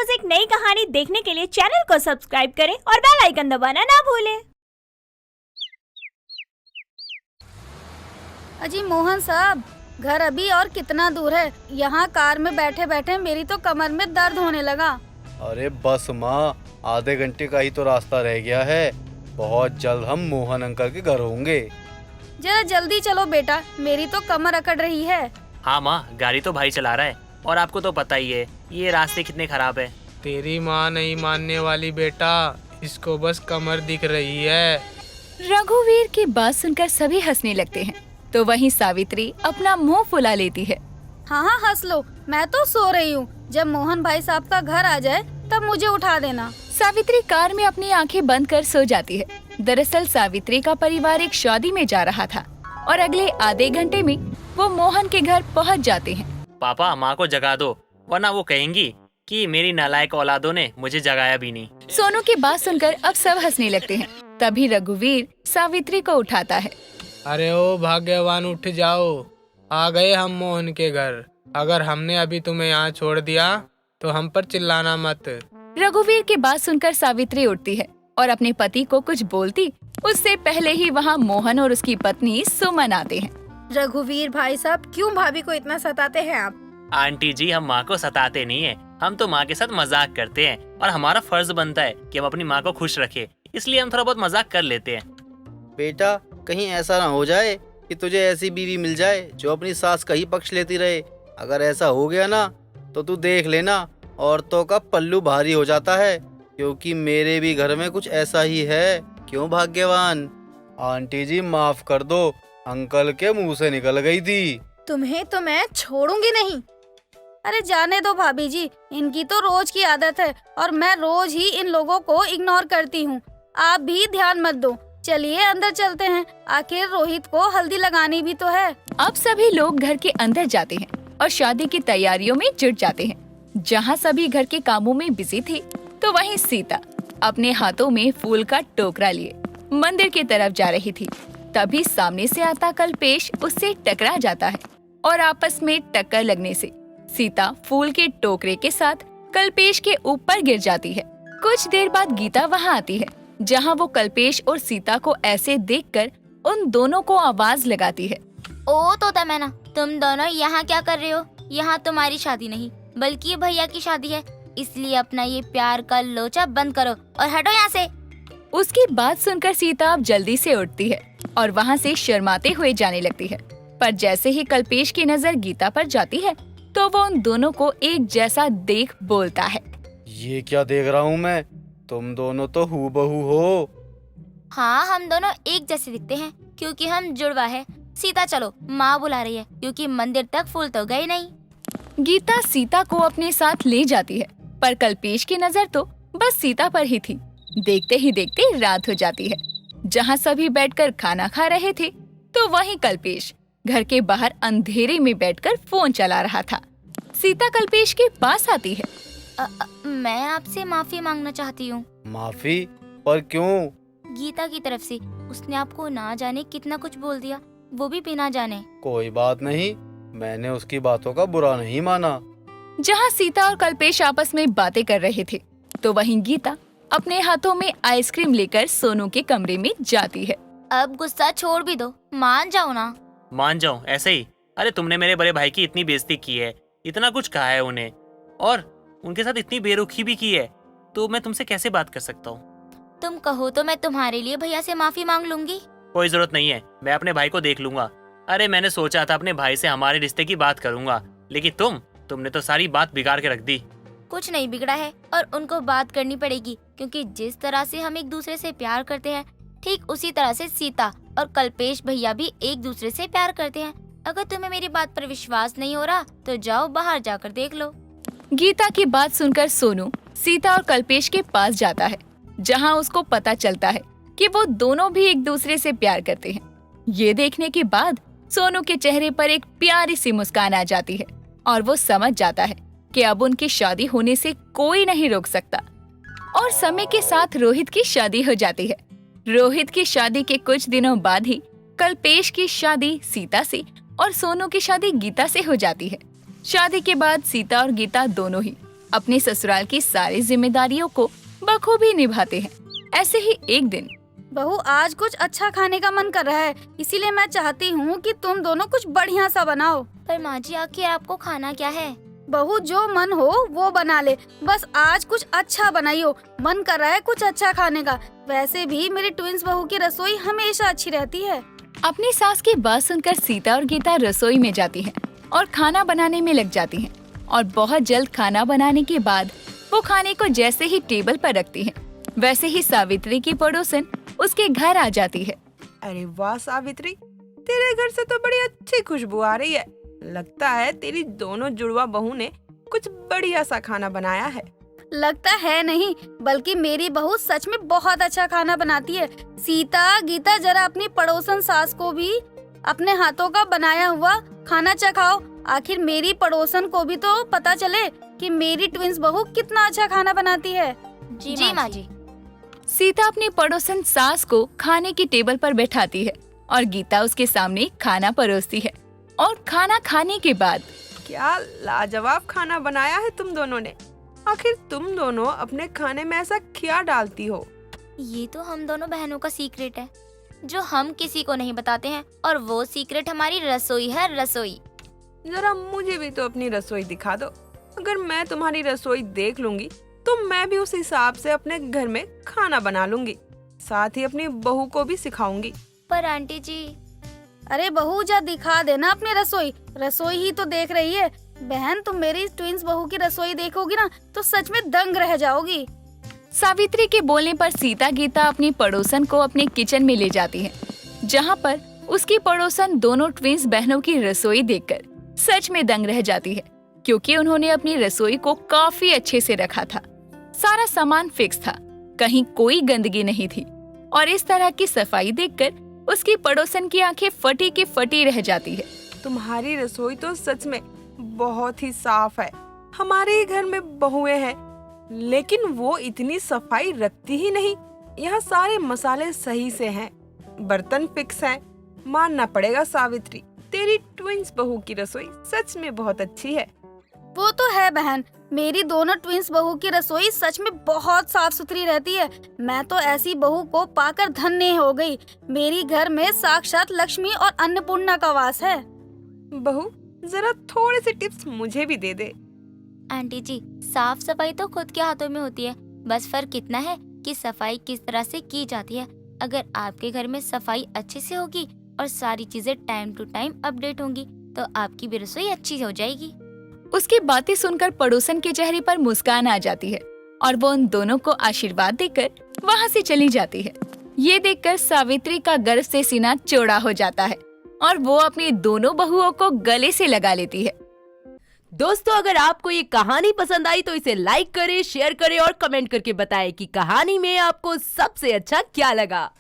रोज एक नई कहानी देखने के लिए चैनल को सब्सक्राइब करें और बेल आइकन दबाना ना भूलें। अजी मोहन साहब, घर अभी और कितना दूर है? यहाँ कार में बैठे बैठे मेरी तो कमर में दर्द होने लगा। अरे बस माँ, आधे घंटे का ही तो रास्ता रह गया है। बहुत जल्द हम मोहन अंकल के घर होंगे। जरा जल्दी चलो बेटा, मेरी तो कमर अकड़ रही है। हाँ माँ, गाड़ी तो भाई चला रहा है और आपको तो पता ही है ये रास्ते कितने खराब है। तेरी माँ नहीं मानने वाली बेटा, इसको बस कमर दिख रही है। रघुवीर की बात सुनकर सभी हंसने लगते हैं, तो वहीं सावित्री अपना मुंह फुला लेती है। हाँ हाँ हंस लो, मैं तो सो रही हूँ। जब मोहन भाई साहब का घर आ जाए तब मुझे उठा देना। सावित्री कार में अपनी आंखें बंद कर सो जाती है। दरअसल सावित्री का परिवार एक शादी में जा रहा था और अगले आधे घंटे में वो मोहन के घर पहुंच जाते हैं। पापा माँ को जगा दो, वरना वो कहेंगी कि मेरी नालायक औलादों ने मुझे जगाया भी नहीं। सोनू की बात सुनकर अब सब हंसने लगते हैं। तभी रघुवीर सावित्री को उठाता है। अरे ओ भाग्यवान, उठ जाओ, आ गए हम मोहन के घर। अगर हमने अभी तुम्हें यहाँ छोड़ दिया तो हम पर चिल्लाना मत। रघुवीर की बात सुनकर सावित्री उठती है और अपने पति को कुछ बोलती उससे पहले ही वहाँ मोहन और उसकी पत्नी सुमन आते हैं। रघुवीर भाई साहब, क्यों भाभी को इतना सताते हैं आप? आंटी जी, हम माँ को सताते नहीं है, हम तो माँ के साथ मजाक करते हैं और हमारा फर्ज बनता है कि हम अपनी माँ को खुश रखें, इसलिए हम थोड़ा बहुत मजाक कर लेते हैं। बेटा, कहीं ऐसा ना हो जाए कि तुझे ऐसी बीवी मिल जाए जो अपनी सास का ही पक्ष लेती रहे। अगर ऐसा हो गया ना तो तू देख लेना, औरतों का पल्लू भारी हो जाता है। क्योंकि मेरे भी घर में कुछ ऐसा ही है। क्यों भाग्यवान? आंटी जी माफ कर दो, अंकल के मुंह से निकल गई थी। तुम्हें तो मैं छोड़ूंगी नहीं। अरे जाने दो भाभी जी, इनकी तो रोज की आदत है और मैं रोज ही इन लोगों को इग्नोर करती हूँ। आप भी ध्यान मत दो। चलिए अंदर चलते हैं, आखिर रोहित को हल्दी लगानी भी तो है। अब सभी लोग घर के अंदर जाते हैं और शादी की तैयारियों में जुट जाते हैं। जहाँ सभी घर के कामों में बिजी थी, तो वहीं सीता अपने हाथों में फूल का टोकरा लिए मंदिर की तरफ जा रही थी। तभी सामने से आता कल्पेश उससे टकरा जाता है और आपस में टक्कर लगने से सीता फूल के टोकरे के साथ कल्पेश के ऊपर गिर जाती है। कुछ देर बाद गीता वहाँ आती है, जहाँ वो कल्पेश और सीता को ऐसे देखकर उन दोनों को आवाज लगाती है। ओ तोता मैना, तुम दोनों यहाँ क्या कर रहे हो? यहाँ तुम्हारी शादी नहीं बल्कि ये भैया की शादी है, इसलिए अपना ये प्यार का लोचा बंद करो और हटो यहाँ से। उसकी बात सुनकर सीता अब जल्दी से उठती है और वहाँ से शर्माते हुए जाने लगती है। पर जैसे ही कल्पेश की नजर गीता पर जाती है, तो वो उन दोनों को एक जैसा देख बोलता है। ये क्या देख रहा हूँ मैं? तुम दोनों तो हूबहू हो। हाँ, हम दोनों एक जैसे दिखते हैं क्योंकि हम जुड़वा है। सीता चलो, माँ बुला रही है, क्योंकि मंदिर तक फूल तो गए नहीं। गीता सीता को अपने साथ ले जाती है, पर कल्पेश की नजर तो बस सीता पर ही थी। देखते ही देखते रात हो जाती है। जहाँ सभी बैठकर खाना खा रहे थे, तो वहीं कल्पेश घर के बाहर अंधेरे में बैठकर फोन चला रहा था। सीता कल्पेश के पास आती है। मैं आपसे माफी मांगना चाहती हूँ। माफी? पर क्यों? गीता की तरफ से उसने आपको ना जाने कितना कुछ बोल दिया, वो भी बिना जाने। कोई बात नहीं, मैंने उसकी बातों का बुरा नहीं माना। जहाँ सीता और कल्पेश आपस में बातें कर रहे थे, तो वहीं गीता अपने हाथों में आइसक्रीम लेकर सोनू के कमरे में जाती है। अब गुस्सा छोड़ भी दो, मान जाओ ना। मान जाऊं ऐसे ही? अरे तुमने मेरे बड़े भाई की इतनी बेइज्जती की है, इतना कुछ कहा है उन्हें और उनके साथ इतनी बेरुखी भी की है, तो मैं तुमसे कैसे बात कर सकता हूँ? तुम कहो तो मैं तुम्हारे लिए भैया से माफी मांग लूंगी। कोई जरूरत नहीं है, मैं अपने भाई को देख लूंगा। अरे मैंने सोचा था अपने भाई से हमारे रिश्ते की बात करूंगा, लेकिन तुमने तो सारी बात बिगाड़ के रख दी। कुछ नहीं बिगड़ा है और उनको बात करनी पड़ेगी, क्योंकि जिस तरह से हम एक दूसरे से प्यार करते हैं, ठीक उसी तरह से सीता और कल्पेश भैया भी एक दूसरे से प्यार करते हैं। अगर तुम्हें मेरी बात पर विश्वास नहीं हो रहा तो जाओ बाहर जाकर देख लो। गीता की बात सुनकर सोनू सीता और कल्पेश के पास जाता है, जहाँ उसको पता चलता है कि वो दोनों भी एक दूसरे से प्यार करते हैं। ये देखने के बाद सोनू के चेहरे पर एक प्यारी सी मुस्कान आ जाती है और वो समझ जाता है कि अब उनकी शादी होने से कोई नहीं रोक सकता। और समय के साथ रोहित की शादी हो जाती है। रोहित की शादी के कुछ दिनों बाद ही कल्पेश की शादी सीता से और सोनू की शादी गीता से हो जाती है। शादी के बाद सीता और गीता दोनों ही अपने ससुराल की सारी जिम्मेदारियों को बखूबी निभाते हैं। ऐसे ही एक दिन बहू, आज कुछ अच्छा खाने का मन कर रहा है, इसीलिए मैं चाहती हूँ कि तुम दोनों कुछ बढ़िया सा बनाओ। पर माँ जी, आखिर आपको खाना क्या है? बहू, जो मन हो वो बना ले, बस आज कुछ अच्छा बनाइयो। मन कर रहा है कुछ अच्छा खाने का। वैसे भी मेरी ट्विंस बहू की रसोई हमेशा अच्छी रहती है। अपनी सास की बात सुनकर सीता और गीता रसोई में जाती हैं और खाना बनाने में लग जाती हैं। और बहुत जल्द खाना बनाने के बाद वो खाने को जैसे ही टेबल पर रखती हैं, वैसे ही सावित्री की पड़ोसन उसके घर आ जाती है। अरे वाह सावित्री, तेरे घर से तो बड़ी अच्छी खुशबू आ रही है। लगता है तेरी दोनों जुड़वा बहू ने कुछ बढ़िया सा खाना बनाया है। लगता है नहीं, बल्कि मेरी बहू सच में बहुत अच्छा खाना बनाती है। सीता, गीता, जरा अपनी पड़ोसन सास को भी अपने हाथों का बनाया हुआ खाना चखाओ। आखिर मेरी पड़ोसन को भी तो पता चले कि मेरी ट्विंस बहू कितना अच्छा खाना बनाती है। जी माँ जी। सीता अपनी पड़ोसन सास को खाने की टेबल पर बैठाती है और गीता उसके सामने खाना परोसती है। और खाना खाने के बाद क्या लाजवाब खाना बनाया है तुम दोनों ने। आखिर तुम दोनों अपने खाने में ऐसा क्या डालती हो? ये तो हम दोनों बहनों का सीक्रेट है जो हम किसी को नहीं बताते हैं, और वो सीक्रेट हमारी रसोई है, रसोई। जरा मुझे भी तो अपनी रसोई दिखा दो। अगर मैं तुम्हारी रसोई देख लूंगी तो मैं भी उस हिसाब से अपने घर में खाना बना लूंगी, साथ ही अपनी बहू को भी सिखाऊंगी। पर आंटी जी। अरे बहू, जा दिखा देना अपनी रसोई। रसोई ही तो देख रही है। बहन, तुम मेरी ट्विंस बहू की रसोई देखोगी ना तो सच में दंग रह जाओगी। सावित्री के बोलने पर सीता गीता अपनी पड़ोसन को अपने किचन में ले जाती है, जहाँ पर उसकी पड़ोसन दोनों ट्विंस बहनों की रसोई देखकर सच में दंग रह जाती है, क्योंकि उन्होंने अपनी रसोई को काफी अच्छे से रखा था। सारा सामान फिक्स था, कहीं कोई गंदगी नहीं थी। और इस तरह की सफाई देखकर उसकी पड़ोसन की आंखें फटी की फटी रह जाती है। तुम्हारी रसोई तो सच में बहुत ही साफ है। हमारे ही घर में बहुएं हैं, लेकिन वो इतनी सफाई रखती ही नहीं। यहाँ सारे मसाले सही से हैं, बर्तन फिक्स हैं। मानना पड़ेगा सावित्री, तेरी ट्विंस बहू की रसोई सच में बहुत अच्छी है। वो तो है बहन, मेरी दोनों ट्विंस बहू की रसोई सच में बहुत साफ सुथरी रहती है। मैं तो ऐसी बहू को पाकर धन्य हो गई। मेरी घर में साक्षात लक्ष्मी और अन्नपूर्णा का वास है। बहू, जरा थोड़े से टिप्स मुझे भी दे दे। आंटी जी, साफ सफाई तो खुद के हाथों में होती है, बस फर्क इतना है कि सफाई किस तरह से की जाती है। अगर आपके घर में सफाई अच्छे से होगी और सारी चीजें टाइम टू टाइम अपडेट होंगी तो आपकी भी रसोई अच्छी हो जाएगी। उसकी बातें सुनकर पड़ोसन के चेहरे पर मुस्कान आ जाती है और वो उन दोनों को आशीर्वाद देकर वहाँ से चली जाती है। ये देखकर सावित्री का गर्व से सीना चौड़ा हो जाता है और वो अपनी दोनों बहुओं को गले से लगा लेती है। दोस्तों, अगर आपको ये कहानी पसंद आई तो इसे लाइक करें, शेयर करें और कमेंट करके बताएं कि कहानी में आपको सबसे अच्छा क्या लगा।